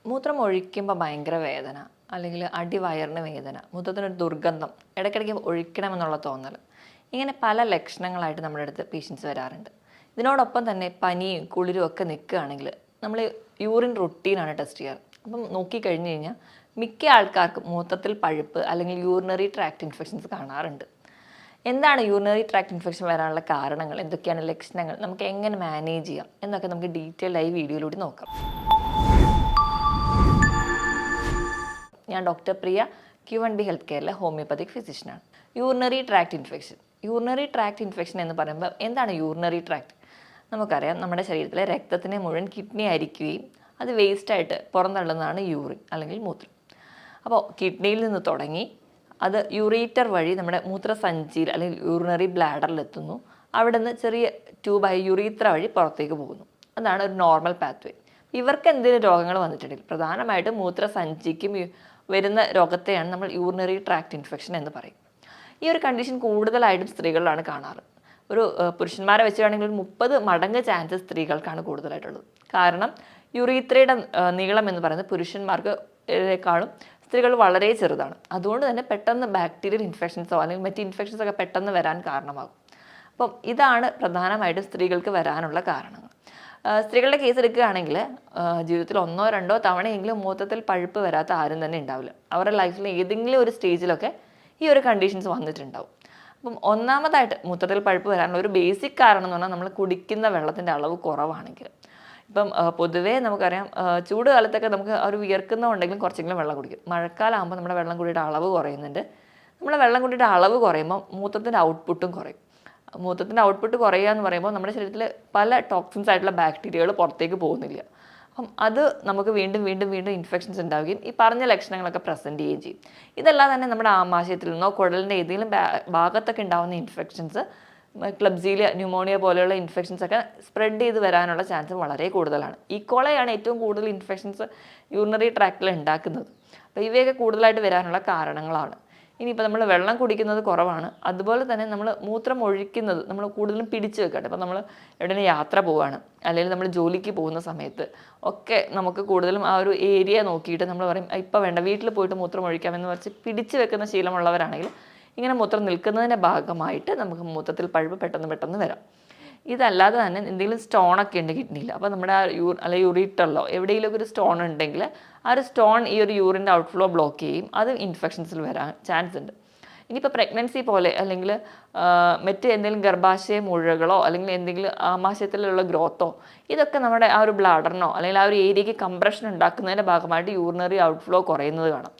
മൂത്രം ഒഴിക്കുമ്പോൾ ഭയങ്കര വേദന, അല്ലെങ്കിൽ അടിവയറിന് വേദന, മൂത്രത്തിനൊരു ദുർഗന്ധം, ഇടയ്ക്കിടയ്ക്ക് ഒഴിക്കണമെന്നുള്ള തോന്നൽ, ഇങ്ങനെ പല ലക്ഷണങ്ങളായിട്ട് നമ്മുടെ അടുത്ത് പേഷ്യൻസ് വരാറുണ്ട്. ഇതിനോടൊപ്പം തന്നെ പനിയും കുളിരും ഒക്കെ നിൽക്കുകയാണെങ്കിൽ നമ്മൾ യൂറിൻ റുട്ടീനാണ് ടെസ്റ്റ് ചെയ്യാറ്. അപ്പം നോക്കിക്കഴിഞ്ഞ് കഴിഞ്ഞാൽ മിക്ക ആൾക്കാർക്കും മൂത്രത്തിൽ പഴുപ്പ് അല്ലെങ്കിൽ യൂറിനറി ട്രാക്ട് ഇൻഫെക്ഷൻസ് കാണാറുണ്ട്. എന്താണ് യൂറിനറി ട്രാക്ട് ഇൻഫെക്ഷൻ വരാനുള്ള കാരണങ്ങൾ, എന്തൊക്കെയാണ് ലക്ഷണങ്ങൾ, നമുക്ക് എങ്ങനെ മാനേജ് ചെയ്യാം എന്നൊക്കെ നമുക്ക് ഡീറ്റെയിൽഡായി വീഡിയോയിലൂടെ നോക്കാം. ഞാൻ ഡോക്ടർ പ്രിയ, Q1B ഹെൽത്ത് കെയറിലെ ഹോമിയോപ്പതിക് ഫിസിഷ്യനാണ്. യൂറിനറി ട്രാക്ട് ഇൻഫെക്ഷൻ എന്ന് പറയുമ്പോൾ എന്താണ് യൂറിനറി ട്രാക്ട്? നമുക്കറിയാം, നമ്മുടെ ശരീരത്തിലെ രക്തത്തിനെ മുഴുവൻ കിഡ്നി അരിക്കുകയും അത് വേസ്റ്റായിട്ട് പുറന്തള്ളുന്നതാണ് യൂറിൻ അല്ലെങ്കിൽ മൂത്രം. അപ്പോൾ കിഡ്നിയിൽ നിന്ന് തുടങ്ങി അത് യൂറേറ്റർ വഴി നമ്മുടെ മൂത്രസഞ്ചിയിൽ അല്ലെങ്കിൽ യൂറിനറി ബ്ലാഡറിലെത്തുന്നു. അവിടെ നിന്ന് ചെറിയ ട്യൂബായി യുറീത്ര വഴി പുറത്തേക്ക് പോകുന്നു. അതാണ് ഒരു നോർമൽ പാത്വേ. ഇവർക്ക് എന്തെങ്കിലും രോഗങ്ങൾ വന്നിട്ടുണ്ടെങ്കിൽ പ്രധാനമായിട്ടും മൂത്രസഞ്ചിക്കും വരുന്ന രോഗത്തെയാണ് നമ്മൾ യൂറിനറി ട്രാക്ട് ഇൻഫെക്ഷൻ എന്ന് പറയും. ഈ ഒരു കണ്ടീഷൻ കൂടുതലായിട്ടും സ്ത്രീകളിലാണ് കാണാറ്. ഒരു പുരുഷന്മാരെ വെച്ചാണെങ്കിൽ ഒരു 30 മടങ്ങ് ചാൻസസ് സ്ത്രീകൾക്കാണ് കൂടുതലായിട്ടുള്ളത്. കാരണം യുറീത്രയുടെ നീളം എന്ന് പറയുന്നത് പുരുഷന്മാർക്കേക്കാളും സ്ത്രീകൾ വളരെ ചെറുതാണ്. അതുകൊണ്ട് തന്നെ പെട്ടെന്ന് ബാക്ടീരിയൽ ഇൻഫെക്ഷൻസോ അല്ലെങ്കിൽ മറ്റ് ഇൻഫെക്ഷൻസോ ഒക്കെ പെട്ടെന്ന് വരാൻ കാരണമാകും. അപ്പം ഇതാണ് പ്രധാനമായിട്ടും സ്ത്രീകൾക്ക് വരാനുള്ള കാരണങ്ങൾ. സ്ത്രീകളുടെ കേസ് എടുക്കുകയാണെങ്കിൽ ജീവിതത്തിൽ 1-2 തവണയെങ്കിലും മൂത്രത്തിൽ പഴുപ്പ് വരാത്ത ആരും തന്നെ ഉണ്ടാവില്ല. അവരുടെ ലൈഫിൽ ഏതെങ്കിലും ഒരു സ്റ്റേജിലൊക്കെ ഈ ഒരു കണ്ടീഷൻസ് വന്നിട്ടുണ്ടാവും. അപ്പം ഒന്നാമതായിട്ട് മൂത്രത്തിൽ പഴുപ്പ് വരാനുള്ള ഒരു ബേസിക് കാരണം എന്ന് പറഞ്ഞാൽ നമ്മൾ കുടിക്കുന്ന വെള്ളത്തിൻ്റെ അളവ് കുറവാണെങ്കിൽ. ഇപ്പം പൊതുവേ നമുക്കറിയാം, ചൂട് കാലത്തൊക്കെ നമുക്ക് ഒരു വിയർക്കുന്നുണ്ടെങ്കിലും കുറച്ചെങ്കിലും വെള്ളം കുടിക്കും. മഴക്കാലമാകുമ്പോൾ നമ്മുടെ വെള്ളം കുടിയുടെ അളവ് കുറയുന്നുണ്ട്. നമ്മുടെ വെള്ളം കുടിയുടെ അളവ് കുറയുമ്പോൾ മൂത്രത്തിൻ്റെ ഔട്ട്പുട്ടും കുറയും. മൂത്രത്തിൻ്റെ ഔട്ട്പുട്ട് കുറയുക എന്ന് പറയുമ്പോൾ നമ്മുടെ ശരീരത്തിൽ പല ടോക്സിൻസ് ആയിട്ടുള്ള ബാക്ടീരിയകൾ പുറത്തേക്ക് പോകുന്നില്ല. അപ്പം അത് നമുക്ക് വീണ്ടും വീണ്ടും വീണ്ടും ഇൻഫെക്ഷൻസ് ഉണ്ടാവുകയും ഈ പറഞ്ഞ ലക്ഷണങ്ങളൊക്കെ പ്രസൻറ്റ് ചെയ്യുകയും ചെയ്യും. ഇതെല്ലാം തന്നെ നമ്മുടെ ആമാശയത്തിൽ നിന്നോ കുടലിൻ്റെ ഏതെങ്കിലും ഭാഗത്തൊക്കെ ഉണ്ടാകുന്ന ഇൻഫെക്ഷൻസ്, ക്ലബ്സീലിയ, ന്യൂമോണിയ പോലെയുള്ള ഇൻഫെക്ഷൻസ് ഒക്കെ സ്പ്രെഡ് ചെയ്ത് വരാനുള്ള ചാൻസ് വളരെ കൂടുതലാണ്. ഈക്കോളയാണ് ഏറ്റവും കൂടുതൽ ഇൻഫെക്ഷൻസ് യൂറിനറി ട്രാക്റ്റിൽ ഉണ്ടാക്കുന്നത്. അപ്പോൾ ഇവയൊക്കെ കൂടുതലായിട്ട് വരാനുള്ള കാരണങ്ങളാണ്. ഇനിയിപ്പോൾ നമ്മൾ വെള്ളം കുടിക്കുന്നത് കുറവാണ്, അതുപോലെ തന്നെ നമ്മൾ മൂത്രം ഒഴിക്കുന്നത് നമ്മൾ കൂടുതലും പിടിച്ച് വെക്കട്ടെ. ഇപ്പോൾ നമ്മൾ എവിടെയെങ്കിലും യാത്ര പോവുകയാണ്, അല്ലെങ്കിൽ നമ്മൾ ജോലിക്ക് പോകുന്ന സമയത്ത് ഒക്കെ നമുക്ക് കൂടുതലും ആ ഒരു ഏരിയ നോക്കിയിട്ട് നമ്മൾ പറയും ഇപ്പോൾ വേണ്ട, വീട്ടിൽ പോയിട്ട് മൂത്രം ഒഴിക്കാമെന്ന് പറഞ്ഞ് പിടിച്ച് വെക്കുന്ന ശീലമുള്ളവരാണെങ്കിൽ ഇങ്ങനെ മൂത്രം നിൽക്കുന്നതിൻ്റെ ഭാഗമായിട്ട് നമുക്ക് മൂത്രത്തിൽ പഴുപ്പ് പെട്ടെന്ന് വരാം. ഇതല്ലാതെ തന്നെ എന്തെങ്കിലും സ്റ്റോണൊക്കെ ഉണ്ട് കിഡ്നിയിൽ, അപ്പോൾ നമ്മുടെ ആ അല്ലെങ്കിൽ യൂറിറ്ററിലോ എവിടെയെങ്കിലുമൊക്കെ ഒരു സ്റ്റോൺ ഉണ്ടെങ്കിൽ ആ ഒരു സ്റ്റോൺ ഈ ഒരു യൂറിൻ്റെ ഔട്ട്ഫ്ലോ ബ്ലോക്ക് ചെയ്യും. അത് ഇൻഫെക്ഷൻസിൽ വരാൻ ചാൻസ് ഉണ്ട്. ഇനിയിപ്പോൾ പ്രഗ്നൻസി പോലെ അല്ലെങ്കിൽ മറ്റ് എന്തെങ്കിലും ഗർഭാശയ മുഴകളോ അല്ലെങ്കിൽ എന്തെങ്കിലും ആമാശയത്തിലുള്ള ഗ്രോത്തോ, ഇതൊക്കെ നമ്മുടെ ആ ഒരു ബ്ലാഡറിനോ അല്ലെങ്കിൽ ആ ഒരു ഏരിയയ്ക്ക് കംപ്രഷൻ ഉണ്ടാക്കുന്നതിൻ്റെ ഭാഗമായിട്ട് യൂറിനറി ഔട്ട്ഫ്ലോ കുറയുന്നത് കാണാം.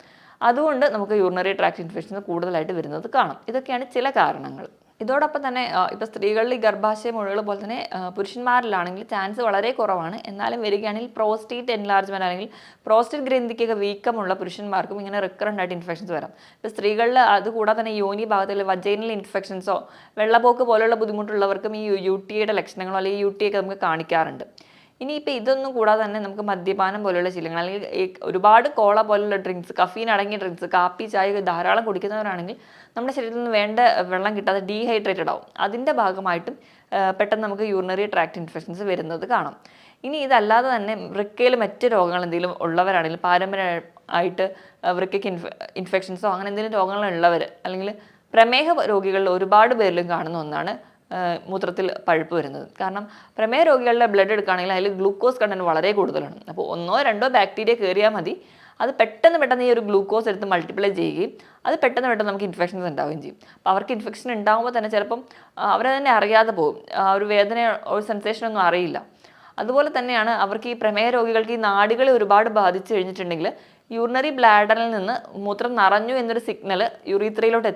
അതുകൊണ്ട് നമുക്ക് യൂറിനറി ട്രാക്ട് ഇൻഫെക്ഷൻസ് കൂടുതലായിട്ട് വരുന്നത് കാണാം. ഇതൊക്കെയാണ് ചില കാരണങ്ങൾ. ഇതോടൊപ്പം തന്നെ ഇപ്പോൾ സ്ത്രീകളിൽ ഈ ഗർഭാശയ മുഴകൾ പോലെ തന്നെ പുരുഷന്മാരിലാണെങ്കിൽ ചാൻസ് വളരെ കുറവാണ്. എന്നാലും വരികയാണെങ്കിൽ പ്രോസ്റ്റേറ്റ് എൻലാർജ്മെൻറ്റ് അല്ലെങ്കിൽ പ്രോസ്റ്റേറ്റ് ഗ്രന്ഥിക്കൊക്കെ വീക്കമുള്ള പുരുഷന്മാർക്കും ഇങ്ങനെ റിക്കറൻ്റ് ആയിട്ട് ഇൻഫെക്ഷൻസ് വരാം. ഇപ്പോൾ സ്ത്രീകളിൽ അതുകൂടാതെ തന്നെ യോനി ഭാഗത്തിൽ വജൈനൽ ഇൻഫെക്ഷൻസോ വെള്ളപ്പോക്ക് പോലെയുള്ള ബുദ്ധിമുട്ടുള്ളവർക്കും ഈ UTIയുടെ ലക്ഷണങ്ങളോ അല്ലെങ്കിൽ UTI ഒക്കെ നമുക്ക് കാണിക്കാറുണ്ട്. ഇനിയിപ്പോൾ ഇതൊന്നും കൂടാതെ തന്നെ നമുക്ക് മദ്യപാനം പോലെയുള്ള ശീലങ്ങൾ അല്ലെങ്കിൽ ഒരുപാട് കോള പോലുള്ള ഡ്രിങ്ക്സ്, കഫീൻ അടങ്ങിയ ഡ്രിങ്ക്സ്, കാപ്പി, ചായ ധാരാളം കുടിക്കുന്നവരാണെങ്കിൽ നമ്മുടെ ശരീരത്തിൽ നിന്ന് വേണ്ട വെള്ളം കിട്ടാതെ ഡീഹൈഡ്രേറ്റഡ് ആവും. അതിൻ്റെ ഭാഗമായിട്ടും പെട്ടെന്ന് നമുക്ക് യൂറിനറി ട്രാക്ട് ഇൻഫെക്ഷൻസ് വരുന്നത് കാണാം. ഇനി ഇതല്ലാതെ തന്നെ വൃക്കയിൽ മറ്റ് രോഗങ്ങൾ എന്തെങ്കിലും ഉള്ളവരാണെങ്കിൽ, പാരമ്പര്യമായിട്ട് വൃക്കയ്ക്ക് ഇൻഫെക്ഷൻസോ അങ്ങനെ എന്തെങ്കിലും രോഗങ്ങളുള്ളവർ അല്ലെങ്കിൽ പ്രമേഹ രോഗികളിൽ ഒരുപാട് പേരിലും കാണുന്ന ഒന്നാണ് മൂത്രത്തിൽ പഴുപ്പ് വരുന്നത്. കാരണം പ്രമേഹ രോഗികളുടെ ബ്ലഡ് എടുക്കുകയാണെങ്കിൽ അതിൽ ഗ്ലൂക്കോസ് കണ്ടന്റ് വളരെ കൂടുതലാണ്. അപ്പോൾ 1-2 ബാക്ടീരിയ കയറിയാൽ മതി, അത് പെട്ടെന്ന് ഈ ഒരു ഗ്ലൂക്കോസ് എടുത്ത് മൾട്ടിപ്ലൈ ചെയ്യുകയും അത് പെട്ടെന്ന് നമുക്ക് ഇൻഫെക്ഷൻസ് ഉണ്ടാവുകയും ചെയ്യും. അപ്പോൾ അവർക്ക് ഇൻഫെക്ഷൻ ഉണ്ടാകുമ്പോൾ തന്നെ ചിലപ്പം അവരെ തന്നെ അറിയാതെ പോകും, ആ ഒരു വേദന, ഒരു സെൻസേഷനൊന്നും അറിയില്ല. അതുപോലെ തന്നെയാണ് അവർക്ക് ഈ പ്രമേഹ രോഗികൾക്ക് ഈ നാഡികളെ ഒരുപാട് ബാധിച്ചു കഴിഞ്ഞിട്ടുണ്ടെങ്കിൽ യൂറിനറി ബ്ലാഡറിൽ നിന്ന് മൂത്രം നിറഞ്ഞു എന്നൊരു സിഗ്നൽ യുറീത്രയിലോട്ട്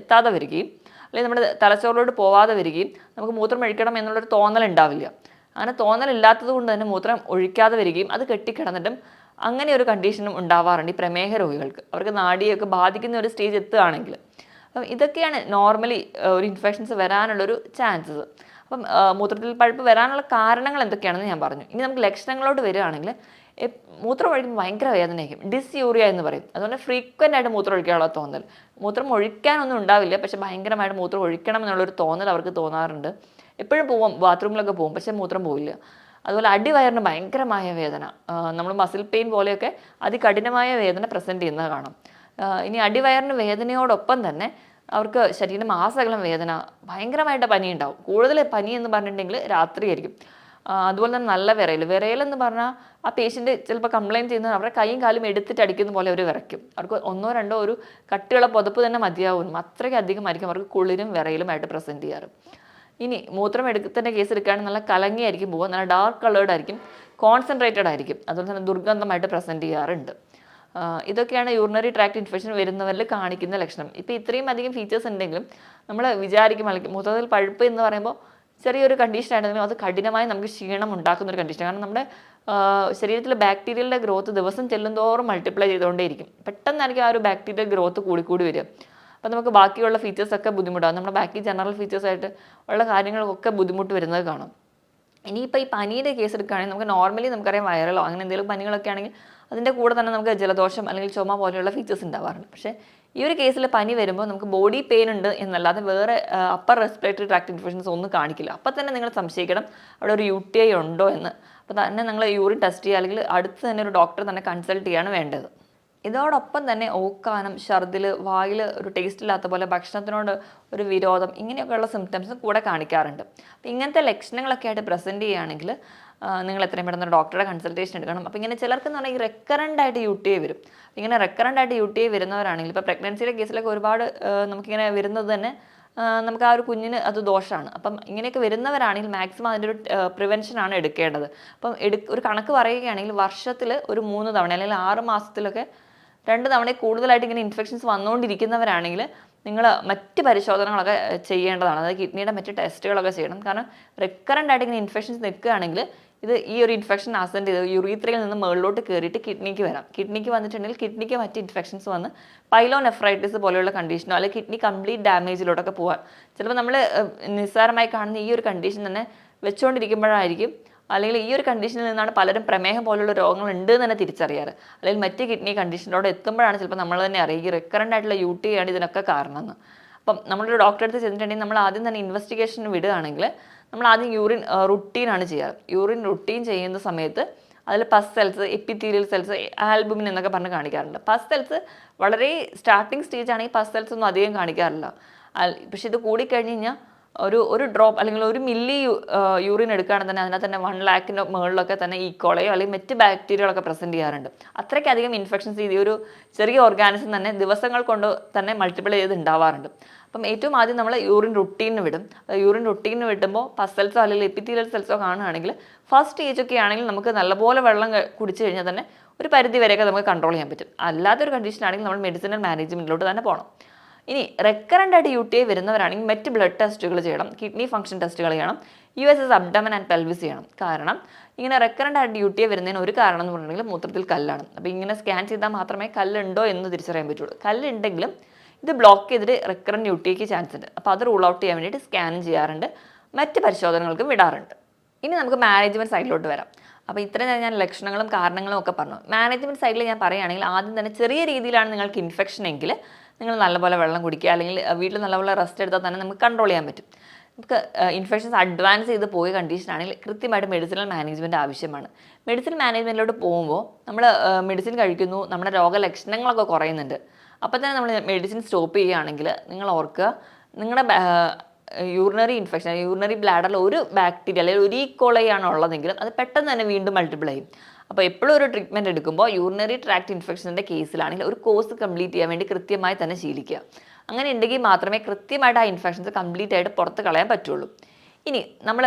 എത്താതെ വരികയും അല്ലെങ്കിൽ നമ്മുടെ തലച്ചോറിലോട്ട് പോവാതെ വരികയും നമുക്ക് മൂത്രം ഒഴിക്കണം എന്നുള്ളൊരു തോന്നലുണ്ടാവില്ല. അങ്ങനെ തോന്നലില്ലാത്തത് കൊണ്ട് തന്നെ മൂത്രം ഒഴിക്കാതെ വരികയും അത് കെട്ടിക്കിടന്നിട്ടും അങ്ങനെ ഒരു കണ്ടീഷനും ഉണ്ടാവാറുണ്ട് ഈ പ്രമേഹ രോഗികൾക്ക്. അവർക്ക് നാഡിയൊക്കെ ബാധിക്കുന്ന ഒരു സ്റ്റേജ് എത്തുകയാണെങ്കിൽ. അപ്പം ഇതൊക്കെയാണ് നോർമലി ഒരു ഇൻഫെക്ഷൻസ് വരാനുള്ളൊരു ചാൻസസ്. അപ്പം മൂത്രത്തിൽ പഴുപ്പ് വരാനുള്ള കാരണങ്ങൾ എന്തൊക്കെയാണെന്ന് ഞാൻ പറഞ്ഞു. ഇനി നമുക്ക് ലക്ഷണങ്ങളോട്ട് വരികയാണെങ്കിൽ മൂത്രം ഒഴിക്കുമ്പോൾ ഭയങ്കര വേദനയായിരിക്കും, ഡിസ്യൂറിയ എന്ന് പറയും. അതുകൊണ്ട് ഫ്രീക്വൻ്റ് ആയിട്ട് മൂത്രം ഒഴിക്കാനുള്ള തോന്നൽ, മൂത്രം ഒഴിക്കാനൊന്നും ഉണ്ടാവില്ല പക്ഷെ ഭയങ്കരമായിട്ട് മൂത്രം ഒഴിക്കണം എന്നുള്ളൊരു തോന്നൽ അവർക്ക് തോന്നാറുണ്ട്. എപ്പോഴും പോവും, ബാത്റൂമിലൊക്കെ പോകും, പക്ഷേ മൂത്രം പോവില്ല. അതുപോലെ അടിവയറിന് ഭയങ്കരമായ വേദന, നമ്മൾ മസിൽ പെയിൻ പോലെയൊക്കെ അതികഠിനമായ വേദന പ്രസൻറ്റ് ചെയ്യുന്നത് കാണാം. ഇനി അടിവയറിന് വേദനയോടൊപ്പം തന്നെ അവർക്ക് ശരീരമാസകലം വേദന, ഭയങ്കരമായിട്ട് പനി ഉണ്ടാവും. കൂടുതൽ പനി എന്ന് പറഞ്ഞിട്ടുണ്ടെങ്കിൽ രാത്രിയായിരിക്കും. അതുപോലെ തന്നെ നല്ല വിറയലെന്ന് പറഞ്ഞാൽ ആ പേഷ്യൻ്റ് ചിലപ്പോൾ കംപ്ലയിൻറ്റ് ചെയ്യുന്നത് അവരുടെ കൈയും കാലും എടുത്തിട്ട് അടിക്കുന്ന പോലെ അവർ വിറയ്ക്കും. അവർക്ക് 1 2 ഒരു കട്ടിയുള്ള പുതപ്പ് തന്നെ മതിയാവും. അത്രയ്ക്ക് അധികമായിരിക്കും അവർക്ക് കുളിരും വിറയലുമായിട്ട് പ്രസൻറ്റ് ചെയ്യാറ്. ഇനി മൂത്രം എടുക്കുന്ന കേസ് എടുക്കുകയാണെങ്കിൽ നല്ല കലങ്ങിയായിരിക്കും പോവുക, നല്ല ഡാർക്ക് കളേർഡ് ആയിരിക്കും, കോൺസെൻട്രേറ്റഡ് ആയിരിക്കും, അതുപോലെ തന്നെ ദുർഗന്ധമായിട്ട് പ്രസൻറ്റ് ചെയ്യാറുണ്ട്. ഇതൊക്കെയാണ് യൂറിനറി ട്രാക്ട് ഇൻഫെക്ഷൻ വരുന്നവരിൽ കാണിക്കുന്ന ലക്ഷണം. ഇപ്പോൾ ഇത്രയും അധികം ഫീച്ചേഴ്സ് ഉണ്ടെങ്കിലും നമ്മൾ വിചാരിക്കും അല്ലെങ്കിൽ മൂത്രത്തിൽ പഴുപ്പ് എന്ന് പറയുമ്പോൾ ചെറിയൊരു കണ്ടീഷൻ ആണെങ്കിലും അത് കഠിനമായി നമുക്ക് ക്ഷീണം ഉണ്ടാക്കുന്ന ഒരു കണ്ടീഷൻ. കാരണം നമ്മുടെ ശരീരത്തിലെ ബാക്ടീരിയയുടെ ഗ്രോത്ത് ദിവസം ചെല്ലുന്തോറും മൾട്ടിപ്ലൈ ചെയ്തുകൊണ്ടേയിരിക്കും. പെട്ടെന്നായിരിക്കും ആ ഒരു ബാക്ടീരിയൽ ഗ്രോത്ത് കൂടി വരിക. അപ്പോൾ നമുക്ക് ബാക്കിയുള്ള ഫീച്ചേഴ്സൊക്കെ ബുദ്ധിമുട്ടാകും. നമ്മുടെ ബാക്കി ജനറൽ ഫീച്ചേഴ്സായിട്ട് ഉള്ള കാര്യങ്ങൾക്കൊക്കെ ബുദ്ധിമുട്ട് വരുന്നത് കാണാം. ഇനിയിപ്പോൾ ഈ പനിയുടെ കേസ് എടുക്കുകയാണെങ്കിൽ നമുക്ക് നോർമലി നമുക്കറിയാം വൈറലോ അങ്ങനെ എന്തെങ്കിലും പനികളൊക്കെ ആണെങ്കിൽ അതിൻ്റെ കൂടെ തന്നെ നമുക്ക് ജലദോഷം അല്ലെങ്കിൽ ചുമ പോലെയുള്ള ഫീച്ചേഴ്സ് ഉണ്ടാവാറുണ്ട്. പക്ഷേ ഈ ഒരു കേസിൽ പനി വരുമ്പോൾ നമുക്ക് ബോഡി പെയിൻ ഉണ്ട് എന്നല്ലാതെ വേറെ അപ്പർ റെസ്പിറേറ്ററി ട്രാക്ട് ഇൻഫെക്ഷൻസ് ഒന്നും കാണിക്കില്ല. അപ്പോൾ തന്നെ നിങ്ങൾ സംശയിക്കണം അവിടെ ഒരു UTI ഉണ്ടോ എന്ന്. അപ്പോൾ തന്നെ നിങ്ങൾ യൂറിൻ ടെസ്റ്റ് ചെയ്യുക അല്ലെങ്കിൽ അടുത്ത് തന്നെ ഒരു ഡോക്ടറെ തന്നെ കൺസൾട്ട് ചെയ്യാണ് വേണ്ടത്. ഇതോടൊപ്പം തന്നെ ഓക്കാനം, ഛർദിൽ, വായിൽ ഒരു ടേസ്റ്റ് ഇല്ലാത്ത പോലെ, ഭക്ഷണത്തിനോട് ഒരു വിരോധം, ഇങ്ങനെയൊക്കെയുള്ള സിംറ്റംസ് കൂടെ കാണിക്കാറുണ്ട്. അപ്പോൾ ഇങ്ങനത്തെ ലക്ഷണങ്ങളൊക്കെ ആയിട്ട് പ്രസൻറ്റ് ചെയ്യുകയാണെങ്കിൽ നിങ്ങൾ എത്രയും പെട്ടെന്ന് ഡോക്ടറുടെ കൺസൾട്ടേഷൻ എടുക്കണം. അപ്പോൾ ഇങ്ങനെ ചിലർക്ക് എന്ന് പറഞ്ഞാൽ ഈ റെക്കറൻ്റ് ആയിട്ട് UTI വരും. ഇങ്ങനെ റെക്കറൻ്റ് ആയിട്ട് UTI വരുന്നവരാണെങ്കിൽ ഇപ്പോൾ പ്രഗ്നൻസിയുടെ കേസിലൊക്കെ ഒരുപാട് നമുക്കിങ്ങനെ വരുന്നത് തന്നെ നമുക്ക് ആ ഒരു കുഞ്ഞിന് അത് ദോഷമാണ്. അപ്പം ഇങ്ങനെയൊക്കെ വരുന്നവരാണെങ്കിൽ മാക്സിമം അതിൻ്റെ ഒരു പ്രിവെൻഷനാണ് എടുക്കേണ്ടത്. അപ്പം ഒരു കണക്ക് പറയുകയാണെങ്കിൽ വർഷത്തിൽ ഒരു 3 തവണ അല്ലെങ്കിൽ 6 മാസത്തിലൊക്കെ 2 തവണ കൂടുതലായിട്ട് ഇങ്ങനെ ഇൻഫെക്ഷൻസ് വന്നുകൊണ്ടിരിക്കുന്നവരാണെങ്കിൽ നിങ്ങൾ മറ്റ് പരിശോധനകളൊക്കെ ചെയ്യേണ്ടതാണ്. അതായത് കിഡ്നിയുടെ മറ്റ് ടെസ്റ്റുകളൊക്കെ ചെയ്യണം. കാരണം റെക്കറൻ്റ് ആയിട്ട് ഇങ്ങനെ ഇൻഫെക്ഷൻസ് നിൽക്കുകയാണെങ്കിൽ ഈ ഒരു ഇൻഫെക്ഷൻ അസെൻഡ് ചെയ്ത് യൂറീത്രയിൽ നിന്ന് മുകളിലോട്ട് കയറിയിട്ട് കിഡ്നിക്ക് വരാം. കിഡ്നിക്ക് വന്നിട്ടുണ്ടെങ്കിൽ കിഡ്നിക്ക് മറ്റ് ഇൻഫെക്ഷൻസ് വന്ന് പൈലോനെഫ്രൈറ്റിസ് പോലെയുള്ള കണ്ടീഷനോ അല്ലെങ്കിൽ കിഡ്നി കംപ്ലീറ്റ് ഡാമേജിലോട്ടൊക്കെ പോകാം. ചിലപ്പോൾ നമ്മൾ നിസ്സാരമായി കാണുന്ന ഈ ഒരു കണ്ടീഷൻ തന്നെ വെച്ചുകൊണ്ടിരിക്കുമ്പോഴായിരിക്കും അല്ലെങ്കിൽ ഈ ഒരു കണ്ടീഷനിൽ നിന്നാണ് പലരും പ്രമേഹം പോലുള്ള രോഗങ്ങൾ ഉണ്ട് എന്ന് തന്നെ തിരിച്ചറിയാറ്. അല്ലെങ്കിൽ മറ്റ് കിഡ്നി കണ്ടീഷനിലൂടെ എത്തുമ്പോഴാണ് ചിലപ്പോൾ നമ്മൾ തന്നെ അറിയുക ഈ റെക്കറൻ്റ് ആയിട്ടുള്ള UTI ആണ് ഇതിനൊക്കെ കാരണമെന്ന്. അപ്പം നമ്മളൊരു ഡോക്ടറെ അടുത്ത് ചെന്നിട്ടുണ്ടെങ്കിൽ നമ്മൾ ആദ്യം തന്നെ ഇൻവെസ്റ്റിഗേഷന് വിടുകയാണെങ്കിൽ നമ്മൾ ആദ്യം യൂറിൻ റുട്ടീനാണ് ചെയ്യാറ്. യൂറിൻ റുട്ടീൻ ചെയ്യുന്ന സമയത്ത് അതിൽ പസ് സെൽസ്, എപ്പിത്തീലിയൽ സെൽസ്, ആൽബുമിൻ എന്നൊക്കെ പറഞ്ഞ് കാണിക്കാറുണ്ട്. പസ് സെൽസ് വളരെ സ്റ്റാർട്ടിങ് സ്റ്റേജ് ആണെങ്കിൽ പസ് സെൽസ് ഒന്നും അധികം കാണിക്കാറില്ല. പക്ഷെ ഇത് കൂടിക്കഴിഞ്ഞ് കഴിഞ്ഞാൽ ഒരു ഡ്രോപ്പ് അല്ലെങ്കിൽ 1 മില്ലി യൂറിൻ എടുക്കുകയാണെങ്കിൽ തന്നെ അതിനകത്ത് തന്നെ 1 ലാഖിൻ്റെ മുകളിലൊക്കെ തന്നെ ഈക്കോളയോ അല്ലെങ്കിൽ മറ്റ് ബാക്ടീരിയകളൊക്കെ പ്രസൻറ്റ് ചെയ്യാറുണ്ട്. അത്രയ്ക്കധികം ഇൻഫെക്ഷൻസ് ഈ ഒരു ചെറിയ ഓർഗാനിസം തന്നെ ദിവസങ്ങൾ കൊണ്ട് തന്നെ മൾട്ടിപ്ലൈ ചെയ്ത് ഉണ്ടാവാറുണ്ട്. അപ്പം ഏറ്റവും ആദ്യം നമ്മൾ യൂറിൻ റുട്ടീന് വിടും. യൂറിൻ റുട്ടീന് വിടുമ്പോൾ പസ് സെൽസോ അല്ലെങ്കിൽ എപ്പിത്തീലിയൽ സെൽസോ കാണുകയാണെങ്കിൽ ഫസ്റ്റ് സ്റ്റേജ് ഒക്കെ ആണെങ്കിൽ നമുക്ക് നല്ലപോലെ വെള്ളം കുടിച്ചു കഴിഞ്ഞാൽ തന്നെ ഒരു പരിധി വരെയൊക്കെ നമുക്ക് കൺട്രോൾ ചെയ്യാൻ പറ്റും. അല്ലാത്തൊരു കണ്ടീഷൻ ആണെങ്കിൽ നമ്മൾ മെഡിസിനൽ മാനേജ്മെൻറ്റിലോട്ട് തന്നെ പോകണം. ഇനി റെക്കറൻ്റ് ആയിട്ട് UTI വരുന്നവരാണെങ്കിൽ മറ്റ് ബ്ലഡ് ടെസ്റ്റുകൾ ചെയ്യണം, കിഡ്നി ഫംഗ്ഷൻ ടെസ്റ്റുകൾ ചെയ്യണം, USS അബ്ഡമൻ ആൻഡ് പെൽവിസ് ചെയ്യണം. കാരണം ഇങ്ങനെ റെക്കറൻ്റ് ആയിട്ട് UTI വരുന്നതിന് ഒരു കാരണം എന്ന് പറഞ്ഞിട്ടുണ്ടെങ്കിൽ മൂത്രത്തിൽ കല്ലാണ്. അപ്പോൾ ഇങ്ങനെ സ്കാൻ ചെയ്താൽ മാത്രമേ കല്ലുണ്ടോ എന്ന് തിരിച്ചറിയാൻ പറ്റുള്ളൂ. കല്ലുണ്ടെങ്കിലും ഇത് ബ്ലോക്ക് ചെയ്തിട്ട് റെക്കറൻ്റ് UTIക്ക് ചാൻസ് ഉണ്ട്. അപ്പോൾ അത് റൂൾ ഔട്ട് ചെയ്യാൻ വേണ്ടിയിട്ട് സ്കാനും ചെയ്യാറുണ്ട്, മറ്റ് പരിശോധനകൾക്ക് വിടാറുണ്ട്. ഇനി നമുക്ക് മാനേജ്മെൻറ്റ് സൈഡിലോട്ട് വരാം. അപ്പോൾ ഇത്രയും ഞാൻ ലക്ഷണങ്ങളും കാരണങ്ങളും ഒക്കെ പറഞ്ഞു. മാനേജ്മെൻറ്റ് സൈഡിൽ ഞാൻ പറയുകയാണെങ്കിൽ ആദ്യം തന്നെ ചെറിയ രീതിയിലാണ് നിങ്ങൾക്ക് ഇൻഫെക്ഷൻ എങ്കിൽ നിങ്ങൾ നല്ലപോലെ വെള്ളം കുടിക്കുക അല്ലെങ്കിൽ വീട്ടിൽ നല്ലപോലെ റെസ്റ്റ് എടുത്താൽ തന്നെ നമുക്ക് കൺട്രോൾ ചെയ്യാൻ പറ്റും. നമുക്ക് ഇൻഫെക്ഷൻസ് അഡ്വാൻസ് ചെയ്ത് പോയ കണ്ടീഷനാണെങ്കിൽ കൃത്യമായിട്ട് മെഡിസിനൽ മാനേജ്മെൻറ്റ് ആവശ്യമാണ്. മെഡിസിൻ മാനേജ്മെൻറ്റിലോട്ട് പോകുമ്പോൾ നമ്മൾ മെഡിസിൻ കഴിക്കുന്നു, നമ്മുടെ രോഗലക്ഷണങ്ങളൊക്കെ കുറയുന്നുണ്ട്. അപ്പോൾ തന്നെ നമ്മൾ മെഡിസിൻ സ്റ്റോപ്പ് ചെയ്യുകയാണെങ്കിൽ നിങ്ങൾ ഓർക്കുക നിങ്ങളുടെ യൂറിനറി ഇൻഫെക്ഷൻ, യൂറിനറി ബ്ലാഡറിൽ ഒരു ബാക്ടീരിയ അല്ലെങ്കിൽ ഒരു ഈക്കോളൈ ആണ് ഉള്ളതെങ്കിലും അത് പെട്ടെന്ന് തന്നെ വീണ്ടും മൾട്ടിപ്പിൾ ചെയ്യും. അപ്പോൾ എപ്പോഴും ഒരു ട്രീറ്റ്മെൻറ്റ് എടുക്കുമ്പോൾ യൂറിനറി ട്രാക്ട് ഇൻഫെക്ഷൻ്റെ കേസിലാണെങ്കിൽ ഒരു കോഴ്സ് കംപ്ലീറ്റ് ചെയ്യാൻ വേണ്ടി കൃത്യമായി തന്നെ ശീലിക്കുക. അങ്ങനെ ഉണ്ടെങ്കിൽ മാത്രമേ കൃത്യമായിട്ട് ആ ഇൻഫെക്ഷൻസ് കംപ്ലീറ്റ് ആയിട്ട് പുറത്ത് കളയാൻ പറ്റുള്ളൂ. ഇനി നമ്മൾ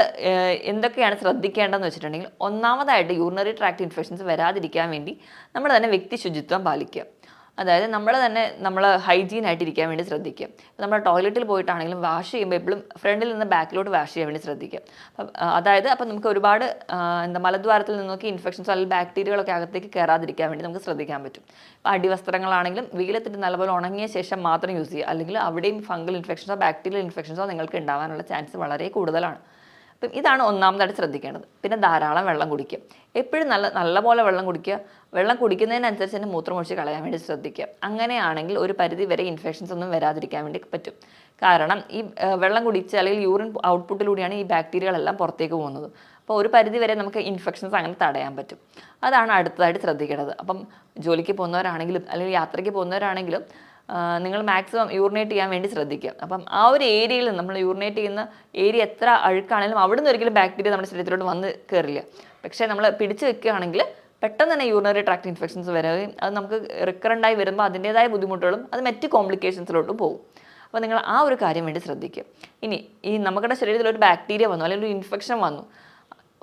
എന്തൊക്കെയാണ് ശ്രദ്ധിക്കേണ്ടതെന്ന് വെച്ചിട്ടുണ്ടെങ്കിൽ ഒന്നാമതായിട്ട് യൂറിനറി ട്രാക്ട് ഇൻഫെക്ഷൻസ് വരാതിരിക്കാൻ വേണ്ടി നമ്മൾ തന്നെ വ്യക്തി ശുചിത്വം പാലിക്കുക. അതായത് നമ്മൾ ഹൈജീൻ ആയിട്ടിരിക്കാൻ വേണ്ടി ശ്രദ്ധിക്കുക. നമ്മൾ ടോയ്ലറ്റിൽ പോയിട്ടാണെങ്കിലും വാഷ് ചെയ്യുമ്പോൾ എപ്പോഴും ഫ്രണ്ടിൽ നിന്ന് ബാക്കിലോട്ട് വാഷ് ചെയ്യാൻ വേണ്ടി ശ്രദ്ധിക്കുക. അപ്പം നമുക്ക് ഒരുപാട് മലദ്വാരത്തിൽ നിന്നൊക്കെ ഇൻഫെക്ഷൻസോ അല്ലെങ്കിൽ ബാക്ടീരിയകളൊക്കെ അകത്തേക്ക് കയറാതിരിക്കാൻ വേണ്ടി നമുക്ക് ശ്രദ്ധിക്കാൻ പറ്റും. ഇപ്പോൾ അടിവസ്ത്രങ്ങളാണെങ്കിലും വെയിലത്തിട്ട് നല്ലപോലെ ഉണങ്ങിയ ശേഷം മാത്രം യൂസ് ചെയ്യുക, അല്ലെങ്കിൽ അവിടെയും ഫംഗൽ ഇൻഫെക്ഷൻസോ ബാക്ടീരിയൽ ഇൻഫെക്ഷൻസോ നിങ്ങൾക്ക് ഉണ്ടാവാനുള്ള ചാൻസ് വളരെ കൂടുതലാണ്. അപ്പം ഇതാണ് ഒന്നാമതായിട്ട് ശ്രദ്ധിക്കേണ്ടത്. പിന്നെ ധാരാളം വെള്ളം കുടിക്കുക. എപ്പോഴും നല്ലപോലെ വെള്ളം കുടിക്കുക. വെള്ളം കുടിക്കുന്നതിനനുസരിച്ച് തന്നെ മൂത്രമൊഴിച്ച് കളയാൻ വേണ്ടി ശ്രദ്ധിക്കുക. അങ്ങനെയാണെങ്കിൽ ഒരു പരിധി വരെ ഇൻഫെക്ഷൻസ് ഒന്നും വരാതിരിക്കാൻ വേണ്ടി പറ്റും. കാരണം ഈ വെള്ളം കുടിച്ച് അല്ലെങ്കിൽ യൂറിൻ ഔട്ട്പുട്ടിലൂടെയാണ് ഈ ബാക്ടീരിയകളെല്ലാം പുറത്തേക്ക് പോകുന്നത്. അപ്പോൾ ഒരു പരിധി വരെ നമുക്ക് ഇൻഫെക്ഷൻസ് അങ്ങനെ തടയാൻ പറ്റും. അതാണ് അടുത്തതായിട്ട് ശ്രദ്ധിക്കേണ്ടത്. അപ്പം ജോലിക്ക് പോകുന്നവരാണെങ്കിലും അല്ലെങ്കിൽ യാത്രയ്ക്ക് പോകുന്നവരാണെങ്കിലും നിങ്ങൾ മാക്സിമം യൂറിനേറ്റ് ചെയ്യാൻ വേണ്ടി ശ്രദ്ധിക്കുക. അപ്പം ആ ഒരു ഏരിയയിൽ നമ്മൾ യൂറിനേറ്റ് ചെയ്യുന്ന ഏരിയ എത്ര അഴുക്കാണെങ്കിലും അവിടുന്ന് ഒരിക്കലും ബാക്ടീരിയ നമ്മുടെ ശരീരത്തിലോട്ട് വന്ന് കയറില്ല. പക്ഷേ നമ്മൾ പിടിച്ചു വെക്കുകയാണെങ്കിൽ പെട്ടെന്ന് തന്നെ യൂറിനറി ട്രാക്ട് ഇൻഫെക്ഷൻസ് വരികയും അത് നമുക്ക് റിക്കറൻ്റായി വരുമ്പോൾ അതിൻ്റേതായ ബുദ്ധിമുട്ടുകളും അത് മറ്റ് കോംപ്ലിക്കേഷൻസിലോട്ടും പോകും. അപ്പോൾ നിങ്ങൾ ആ ഒരു കാര്യം വേണ്ടി ശ്രദ്ധിക്കുക. ഇനി ഈ നമ്മുടെ ശരീരത്തിൽ ഒരു ബാക്ടീരിയ വന്നു അല്ലെങ്കിൽ ഒരു ഇൻഫെക്ഷൻ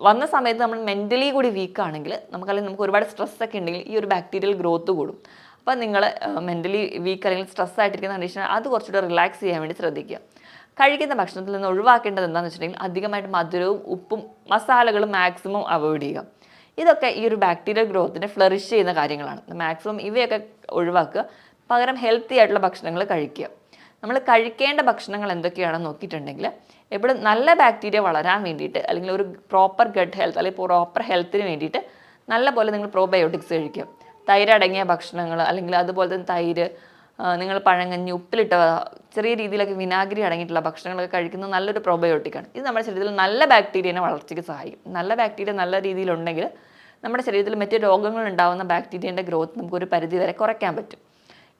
വന്ന സമയത്ത് നമ്മൾ മെൻ്റലി കൂടി വീക്കാണെങ്കിൽ നമുക്ക് ഒരുപാട് സ്ട്രെസ്സൊക്കെ ഉണ്ടെങ്കിൽ ഈ ഒരു ബാക്ടീരിയൽ ഗ്രോത്ത് കൂടും. അപ്പോൾ നിങ്ങൾ മെൻ്റലി വീക്ക് അല്ലെങ്കിൽ സ്ട്രെസ് ആയിട്ടിരിക്കുന്ന കണ്ടീഷൻ അത് കുറച്ചുകൂടെ റിലാക്സ് ചെയ്യാൻ വേണ്ടി ശ്രദ്ധിക്കുക. കഴിക്കുന്ന ഭക്ഷണത്തിൽ നിന്ന് ഒഴിവാക്കേണ്ടത് എന്താണെന്ന് വെച്ചിട്ടുണ്ടെങ്കിൽ അധികമായിട്ട് മധുരവും ഉപ്പും മസാലകളും മാക്സിമം അവോയ്ഡ് ചെയ്യുക. ഇതൊക്കെ ഈ ഒരു ബാക്ടീരിയൽ ഗ്രോത്തിനെ ഫ്ലറിഷ് ചെയ്യുന്ന കാര്യങ്ങളാണ്. മാക്സിമം ഇവയൊക്കെ ഒഴിവാക്കുക. പകരം ഹെൽത്തി ആയിട്ടുള്ള ഭക്ഷണങ്ങൾ കഴിക്കുക. നമ്മൾ കഴിക്കേണ്ട ഭക്ഷണങ്ങൾ എന്തൊക്കെയാണെന്ന് നോക്കിയിട്ടുണ്ടെങ്കിൽ എപ്പോഴും നല്ല ബാക്ടീരിയ വളരാൻ വേണ്ടിയിട്ട് അല്ലെങ്കിൽ ഒരു പ്രോപ്പർ ഗട്ട് ഹെൽത്ത് അല്ലെങ്കിൽ പ്രോപ്പർ ഹെൽത്തിന് വേണ്ടിയിട്ട് നല്ല പോലെ നിങ്ങൾ പ്രോബയോട്ടിക്സ് കഴിക്കുക. തൈര് അടങ്ങിയ ഭക്ഷണങ്ങൾ അല്ലെങ്കിൽ അതുപോലെ തന്നെ തൈര്, നിങ്ങൾ പഴങ്കഞ്ഞി, ഉപ്പിലിട്ട ചെറിയ രീതിയിലൊക്കെ വിനാഗിരി അടങ്ങിയിട്ടുള്ള ഭക്ഷണങ്ങളൊക്കെ കഴിക്കുന്നത് നല്ലൊരു പ്രോബയോട്ടിക്കാണ്. ഇത് നമ്മുടെ ശരീരത്തിൽ നല്ല ബാക്ടീരിയനെ വളർച്ചയ്ക്ക് സഹായിക്കും. നല്ല ബാക്ടീരിയ നല്ല രീതിയിലുണ്ടെങ്കിൽ നമ്മുടെ ശരീരത്തിൽ മറ്റ് രോഗങ്ങൾ ഉണ്ടാകുന്ന ബാക്ടീരിയൻ്റെ ഗ്രോത്ത് നമുക്കൊരു പരിധി വരെ കുറയ്ക്കാൻ പറ്റും.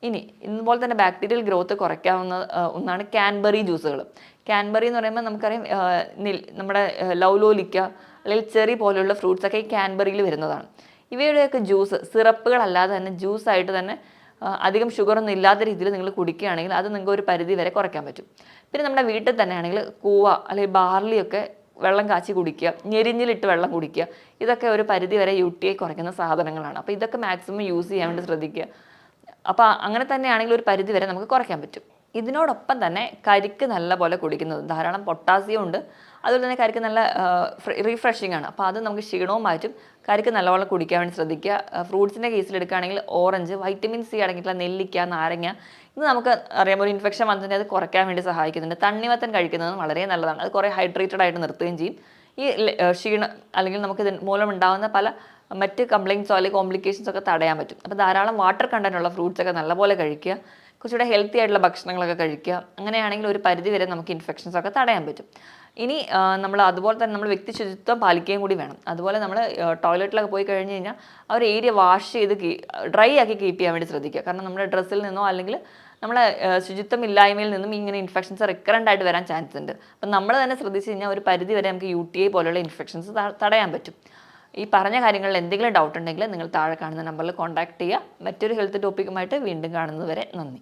ഇനി ഇതുപോലെ തന്നെ ബാക്ടീരിയൽ ഗ്രോത്ത് കുറയ്ക്കാവുന്ന ഒന്നാണ് ക്യാൻബറി ജ്യൂസുകൾ. ക്യാൻബറി എന്ന് പറയുമ്പോൾ നമുക്കറിയാം നമ്മുടെ ലൗലോലിക്ക അല്ലെങ്കിൽ ചെറി പോലെയുള്ള ഫ്രൂട്ട്സൊക്കെ ഈ ക്യാൻബറിയിൽ വരുന്നതാണ്. ഇവയുടെയൊക്കെ ജ്യൂസ് സിറപ്പുകളല്ലാതെ തന്നെ ജ്യൂസായിട്ട് തന്നെ അധികം ഷുഗറൊന്നും ഇല്ലാത്ത രീതിയിൽ നിങ്ങൾ കുടിക്കുകയാണെങ്കിൽ അത് നിങ്ങൾക്ക് ഒരു പരിധി വരെ കുറയ്ക്കാൻ പറ്റും. പിന്നെ നമ്മുടെ വീട്ടിൽ തന്നെ ആണെങ്കിൽ കൂവ അല്ലെങ്കിൽ ബാർലിയൊക്കെ വെള്ളം കാച്ചി കുടിക്കുക, ഞെരിഞ്ഞിലിട്ട് വെള്ളം കുടിക്കുക. ഇതൊക്കെ ഒരു പരിധി വരെ UTI കുറയ്ക്കുന്ന സാധനങ്ങളാണ്. അപ്പോൾ ഇതൊക്കെ മാക്സിമം യൂസ് ചെയ്യാൻ വേണ്ടി ശ്രദ്ധിക്കുക. അപ്പോൾ അങ്ങനെ തന്നെയാണെങ്കിൽ ഒരു പരിധി വരെ നമുക്ക് കുറയ്ക്കാൻ പറ്റും. ഇതിനോടൊപ്പം തന്നെ കരിക്ക് നല്ല പോലെ കുടിക്കുന്നത്, ധാരാളം പൊട്ടാസ്യം ഉണ്ട്. അതുപോലെ തന്നെ കരിക്ക് നല്ല റീഫ്രഷിംഗ് ആണ്. അപ്പോൾ അത് നമുക്ക് ക്ഷീണവും മാറ്റും. കരിക്ക് നല്ലപോലെ കുടിക്കാൻ വേണ്ടി ശ്രദ്ധിക്കുക. ഫ്രൂട്ട്സിൻ്റെ കേസിൽ എടുക്കുകയാണെങ്കിൽ ഓറഞ്ച്, വൈറ്റമിൻ C അടങ്ങിയിട്ടുള്ള നെല്ലിക്ക, നാരങ്ങ, ഇത് നമുക്ക് അറിയാം ഒരു ഇൻഫെക്ഷൻ വന്നിട്ട് അത് കുറയ്ക്കാൻ വേണ്ടി സഹായിക്കുന്നുണ്ട്. തണ്ണിമത്തൻ കഴിക്കുന്നത് വളരെ നല്ലതാണ്. അത് കുറേ ഹൈഡ്രേറ്റഡ് ആയിട്ട് നിർത്തുകയും ചെയ്യും. ഈ ക്ഷീണം അല്ലെങ്കിൽ നമുക്ക് ഇത് മൂലം ഉണ്ടാകുന്ന പല മറ്റ് കംപ്ലയിൻസോ അല്ലെങ്കിൽ കോംപ്ലിക്കേഷൻസോ ഒക്കെ തടയാൻ പറ്റും. അപ്പോൾ ധാരാളം വാട്ടർ കണ്ടന്റ് ഉള്ള ഫ്രൂട്ട്സൊക്കെ നല്ലപോലെ കഴിക്കുക. കുറച്ചുകൂടെ ഹെൽത്തി ആയിട്ടുള്ള ഭക്ഷണങ്ങളൊക്കെ കഴിക്കുക. അങ്ങനെയാണെങ്കിൽ ഒരു പരിധി വരെ നമുക്ക് ഇൻഫെക്ഷൻസൊക്കെ തടയാൻ പറ്റും. ഇനി നമ്മൾ അതുപോലെ തന്നെ നമ്മൾ വ്യക്തി ശുചിത്വം പാലിക്കുകയും കൂടി വേണം. അതുപോലെ നമ്മൾ ടോയ്ലറ്റിലൊക്കെ പോയി കഴിഞ്ഞ് കഴിഞ്ഞാൽ ആ ഒരു ഏരിയ വാഷ് ചെയ്ത് ഡ്രൈ ആക്കി കീപ്പ് ചെയ്യാൻ വേണ്ടി ശ്രദ്ധിക്കുക. കാരണം നമ്മുടെ ഡ്രസ്സിൽ നിന്നോ അല്ലെങ്കിൽ നമ്മളെ ശുചിത്വം ഇല്ലായ്മയിൽ നിന്നും ഇങ്ങനെ ഇൻഫെക്ഷൻസ് റിക്കറൻ്റ് ആയിട്ട് വരാൻ ചാൻസ് ഉണ്ട്. അപ്പം നമ്മൾ തന്നെ ശ്രദ്ധിച്ച് കഴിഞ്ഞാൽ ഒരു പരിധി വരെ നമുക്ക് UTI പോലെയുള്ള ഇൻഫെക്ഷൻസ് തടയാൻ പറ്റും. ഈ പറഞ്ഞ കാര്യങ്ങളിൽ എന്തെങ്കിലും ഡൗട്ട് ഉണ്ടെങ്കിൽ നിങ്ങൾ താഴെ കാണുന്ന നമ്പറിൽ കോൺടാക്ട് ചെയ്യുക. മറ്റൊരു ഹെൽത്ത് ടോപ്പിക്കുമായിട്ട് വീണ്ടും കാണുന്നത് വരെ നന്ദി.